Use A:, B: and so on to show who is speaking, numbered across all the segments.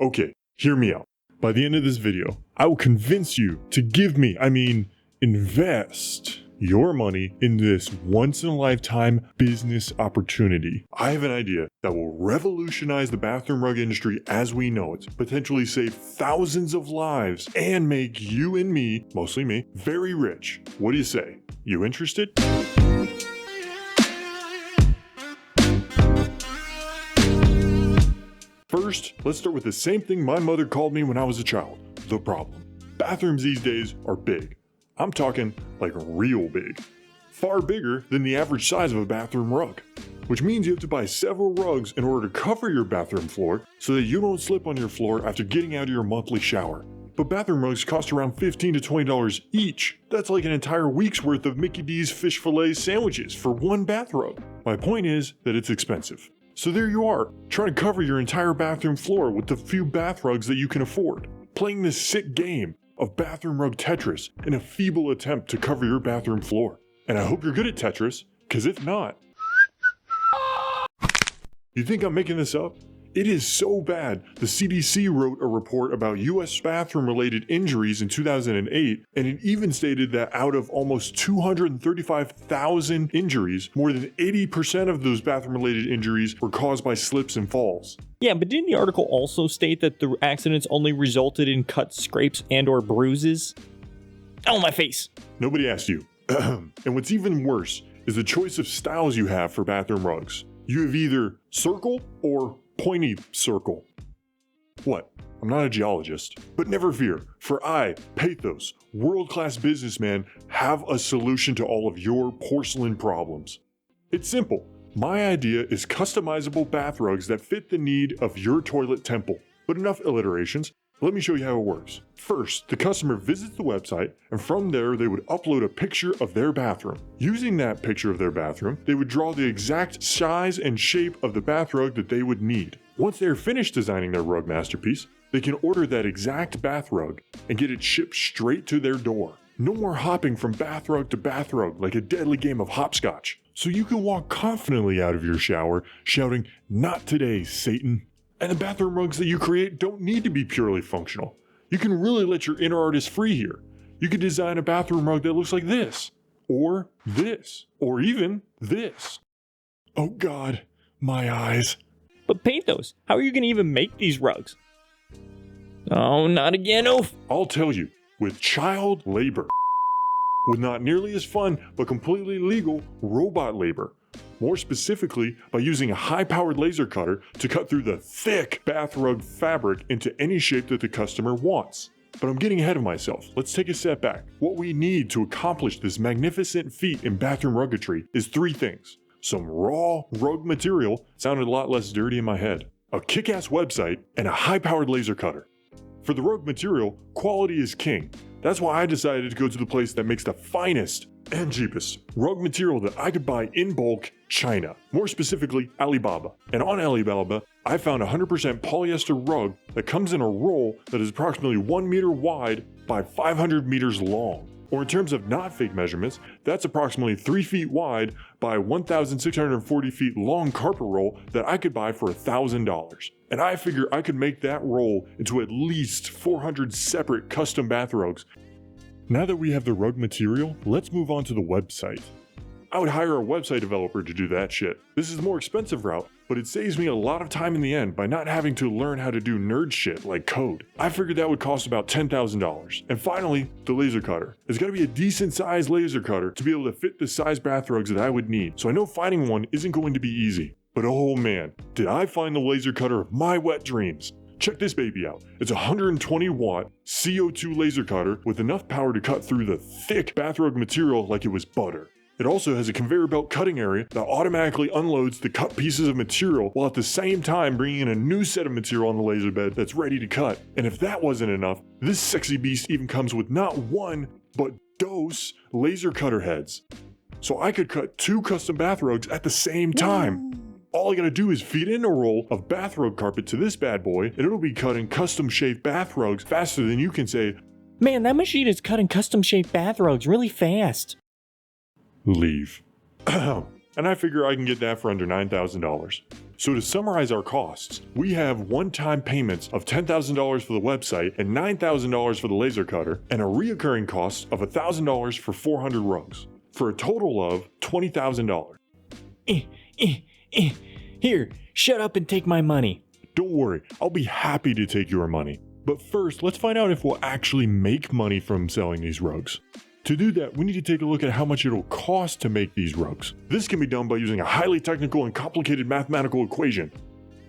A: Okay, hear me out. By the end of this video, I will convince you to invest your money in this once-in-a-lifetime business opportunity. I have an idea that will revolutionize the bathroom rug industry as we know it, potentially save thousands of lives, and make you and me, mostly me, very rich. What do you say? You interested? First, let's start with the same thing my mother called me when I was a child, the problem. Bathrooms these days are big. I'm talking like real big. Far bigger than the average size of a bathroom rug. Which means you have to buy several rugs in order to cover your bathroom floor so that you don't slip on your floor after getting out of your monthly shower. But bathroom rugs cost around $15 to $20 each. That's like an entire week's worth of Mickey D's fish fillet sandwiches for one bathrobe. My point is that it's expensive. So there you are, trying to cover your entire bathroom floor with the few bath rugs that you can afford. Playing this sick game of bathroom rug Tetris in a feeble attempt to cover your bathroom floor. And I hope you're good at Tetris, because if not... You think I'm making this up? It is so bad, the CDC wrote a report about US bathroom-related injuries in 2008, and it even stated that out of almost 235,000 injuries, more than 80% of those bathroom-related injuries were caused by slips and falls.
B: Yeah, but didn't the article also state that the accidents only resulted in cuts, scrapes, and/or bruises? Oh, my face!
A: Nobody asked you. And what's even worse is the choice of styles you have for bathroom rugs. You have either circle or pointy circle. What? I'm not a geologist, but never fear, for I, PATHOS, world-class businessman, have a solution to all of your porcelain problems. It's simple. My idea is customizable bath rugs that fit the need of your toilet temple. But enough alliterations. Let me show you how it works. First, the customer visits the website, and from there they would upload a picture of their bathroom. Using that picture of their bathroom, they would draw the exact size and shape of the bath rug that they would need. Once they are finished designing their rug masterpiece, they can order that exact bath rug and get it shipped straight to their door. No more hopping from bath rug to bath rug like a deadly game of hopscotch. So you can walk confidently out of your shower shouting, "Not today, Satan." And the bathroom rugs that you create don't need to be purely functional. You can really let your inner artist free here. You could design a bathroom rug that looks like this, or even this. Oh God, my eyes.
B: But PATHOS, how are you going to even make these rugs? Oh, not again, oof.
A: I'll tell you, with child labor. With not nearly as fun, but completely legal robot labor. More specifically, by using a high-powered laser cutter to cut through the thick bath rug fabric into any shape that the customer wants. But I'm getting ahead of myself. Let's take a step back. What we need to accomplish this magnificent feat in bathroom ruggetry is three things. Some raw rug material, sounded a lot less dirty in my head, a kick-ass website, and a high-powered laser cutter. For the rug material, quality is king. That's why I decided to go to the place that makes the finest and cheapest rug material that I could buy in bulk, China. More specifically, Alibaba. And on Alibaba, I found a 100% polyester rug that comes in a roll that is approximately 1 meter wide by 500 meters long. Or in terms of not fake measurements, that's approximately 3 feet wide by 1,640 feet long carpet roll that I could buy for $1,000. And I figure I could make that roll into at least 400 separate custom bath rugs. Now that we have the rug material, let's move on to the website. I would hire a website developer to do that shit. This is the more expensive route, but it saves me a lot of time in the end by not having to learn how to do nerd shit like code. I figured that would cost about $10,000. And finally, the laser cutter. It's gotta be a decent sized laser cutter to be able to fit the size bath rugs that I would need. So I know finding one isn't going to be easy. But oh man, did I find the laser cutter of my wet dreams. Check this baby out. It's a 120 watt CO2 laser cutter with enough power to cut through the thick bath rug material like it was butter. It also has a conveyor belt cutting area that automatically unloads the cut pieces of material while at the same time bringing in a new set of material on the laser bed that's ready to cut. And if that wasn't enough, this sexy beast even comes with not one, but dos laser cutter heads. So I could cut 2 custom bath rugs at the same time. All I gotta do is feed in a roll of bath rug carpet to this bad boy, and it'll be cutting custom shaped bath rugs faster than you can say,
B: "Man, that machine is cutting custom shaped bath rugs really fast."
A: Leave. And I figure I can get that for under $9,000. So to summarize our costs, we have one-time payments of $10,000 for the website and $9,000 for the laser cutter, and a reoccurring cost of $1,000 for 400 rugs, for a total of $20,000.
B: Here, shut up and take my money.
A: Don't worry, I'll be happy to take your money. But first, let's find out if we'll actually make money from selling these rugs. To do that, we need to take a look at how much it'll cost to make these rugs. This can be done by using a highly technical and complicated mathematical equation.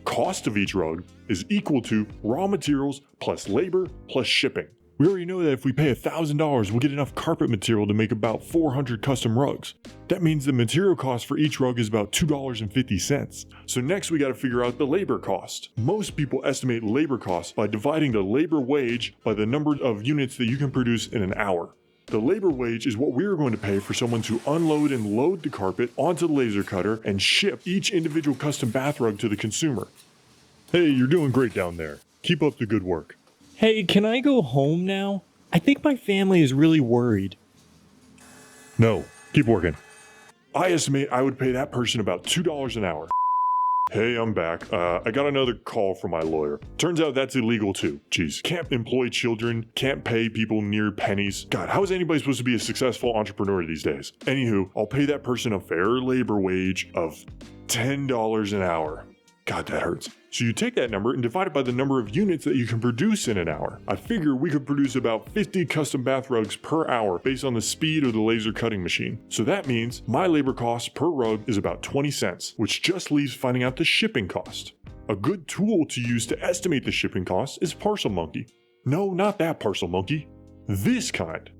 A: Cost of each rug is equal to raw materials plus labor plus shipping. We already know that if we pay $1,000, we'll get enough carpet material to make about 400 custom rugs. That means the material cost for each rug is about $2.50. So next we got to figure out the labor cost. Most people estimate labor costs by dividing the labor wage by the number of units that you can produce in an hour. The labor wage is what we're going to pay for someone to unload and load the carpet onto the laser cutter and ship each individual custom bath rug to the consumer. Hey, you're doing great down there. Keep up the good work.
B: Hey, can I go home now? I think my family is really worried.
A: No, keep working. I estimate I would pay that person about $2 an hour. Hey, I'm back. I got another call from my lawyer. Turns out that's illegal too. Jeez, can't employ children, can't pay people near pennies. God, how is anybody supposed to be a successful entrepreneur these days? Anywho, I'll pay that person a fair labor wage of $10 an hour. God, that hurts. So you take that number and divide it by the number of units that you can produce in an hour. I figure we could produce about 50 custom bath rugs per hour based on the speed of the laser cutting machine. So that means my labor cost per rug is about 20 cents, which just leaves finding out the shipping cost. A good tool to use to estimate the shipping cost is Parcel Monkey. No, not that Parcel Monkey. This kind.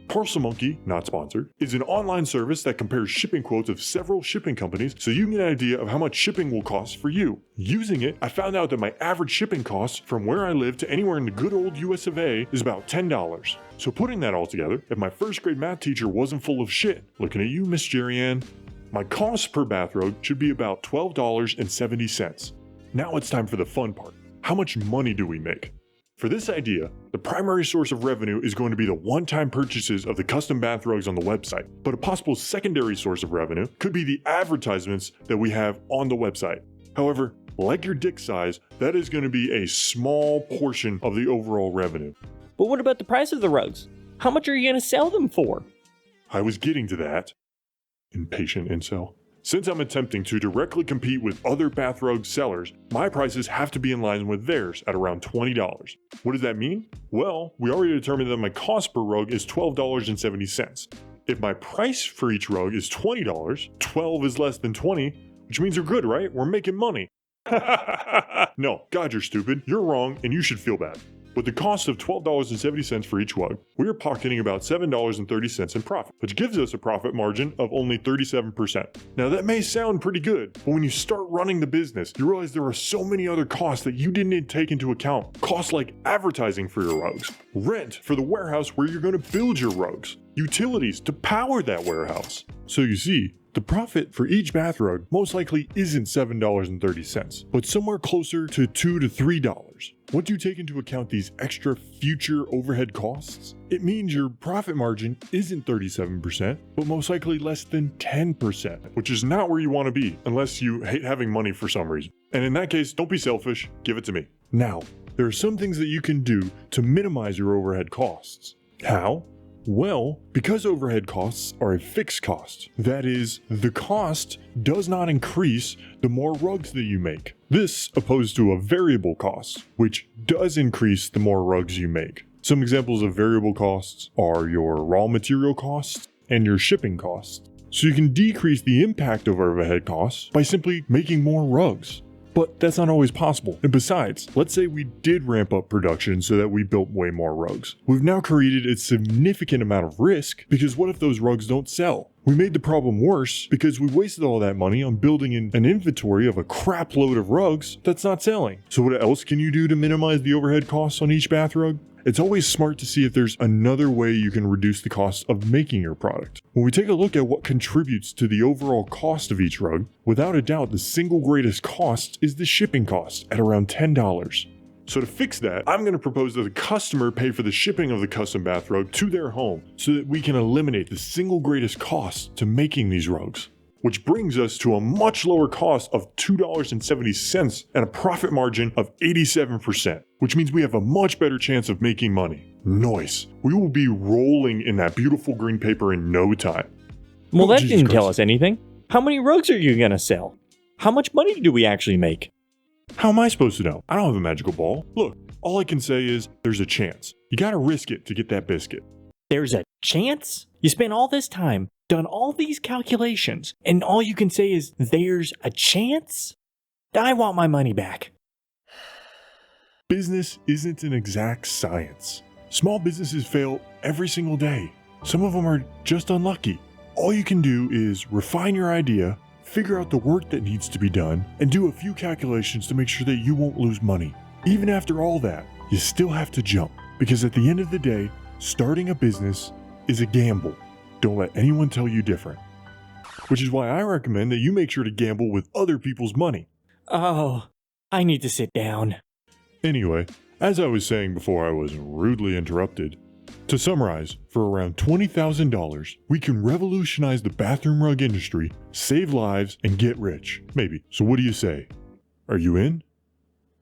A: Parcel Monkey, not sponsored, is an online service that compares shipping quotes of several shipping companies so you can get an idea of how much shipping will cost for you. Using it, I found out that my average shipping cost from where I live to anywhere in the good old US of A is about $10. So putting that all together, if my first grade math teacher wasn't full of shit, looking at you, Miss Jerry Ann, my cost per bathrobe should be about $12.70. Now it's time for the fun part. How much money do we make? For this idea, the primary source of revenue is going to be the one-time purchases of the custom bath rugs on the website, but a possible secondary source of revenue could be the advertisements that we have on the website. However, like your dick size, that is going to be a small portion of the overall revenue.
B: But what about the price of the rugs? How much are you going to sell them for?
A: I was getting to that. Impatient incel. Since I'm attempting to directly compete with other bath rug sellers, my prices have to be in line with theirs at around $20. What does that mean? Well, we already determined that my cost per rug is $12.70. If my price for each rug is $20, 12 is less than 20, which means we're good, right? We're making money. No, God, you're stupid. You're wrong, and you should feel bad. With the cost of $12.70 for each rug, we are pocketing about $7.30 in profit, which gives us a profit margin of only 37%. Now that may sound pretty good, but when you start running the business, you realize there are so many other costs that you didn't take into account. Costs like advertising for your rugs, rent for the warehouse where you're going to build your rugs, utilities to power that warehouse. So you see, the profit for each bath rug most likely isn't $7.30, but somewhere closer to $2 to $3. Once you take into account these extra future overhead costs, it means your profit margin isn't 37%, but most likely less than 10%, which is not where you want to be unless you hate having money for some reason. And in that case, don't be selfish, give it to me. Now, there are some things that you can do to minimize your overhead costs. How? Well, because overhead costs are a fixed cost, that is, the cost does not increase the more rugs that you make. This opposed to a variable cost, which does increase the more rugs you make. Some examples of variable costs are your raw material costs and your shipping costs. So you can decrease the impact of overhead costs by simply making more rugs. But that's not always possible. And besides, let's say we did ramp up production so that we built way more rugs. We've now created a significant amount of risk because what if those rugs don't sell? We made the problem worse because we wasted all that money on building an inventory of a crap load of rugs that's not selling. So what else can you do to minimize the overhead costs on each bath rug? It's always smart to see if there's another way you can reduce the cost of making your product. When we take a look at what contributes to the overall cost of each rug, without a doubt the single greatest cost is the shipping cost at around $10. So to fix that, I'm going to propose that the customer pay for the shipping of the custom bath rug to their home so that we can eliminate the single greatest cost to making these rugs. which brings us to a much lower cost of $2.70 and a profit margin of 87%, which means we have a much better chance of making money. Nice. We will be rolling in that beautiful green paper in no time.
B: Well,
A: Oh,
B: that
A: Jesus
B: didn't tell
A: Christ.
B: us anything. How many rugs are you gonna sell? How much money do we actually make?
A: How am I supposed to know? I don't have a magical ball. Look, all I can say is there's a chance. You gotta risk it to get that biscuit.
B: There's a chance? You spent all this time, done all these calculations, and all you can say is there's a chance? I want my money back.
A: Business isn't an exact science. Small businesses fail every single day. Some of them are just unlucky. All you can do is refine your idea, figure out the work that needs to be done, and do a few calculations to make sure that you won't lose money. Even after all that, you still have to jump, because at the end of the day, starting a business is a gamble. Don't let anyone tell you different. Which is why I recommend that you make sure to gamble with other people's money.
B: Oh, I need to sit down.
A: Anyway, as I was saying before I was rudely interrupted, to summarize, for around $20,000, we can revolutionize the bathroom rug industry, save lives, and get rich. Maybe. So what do you say? Are you in?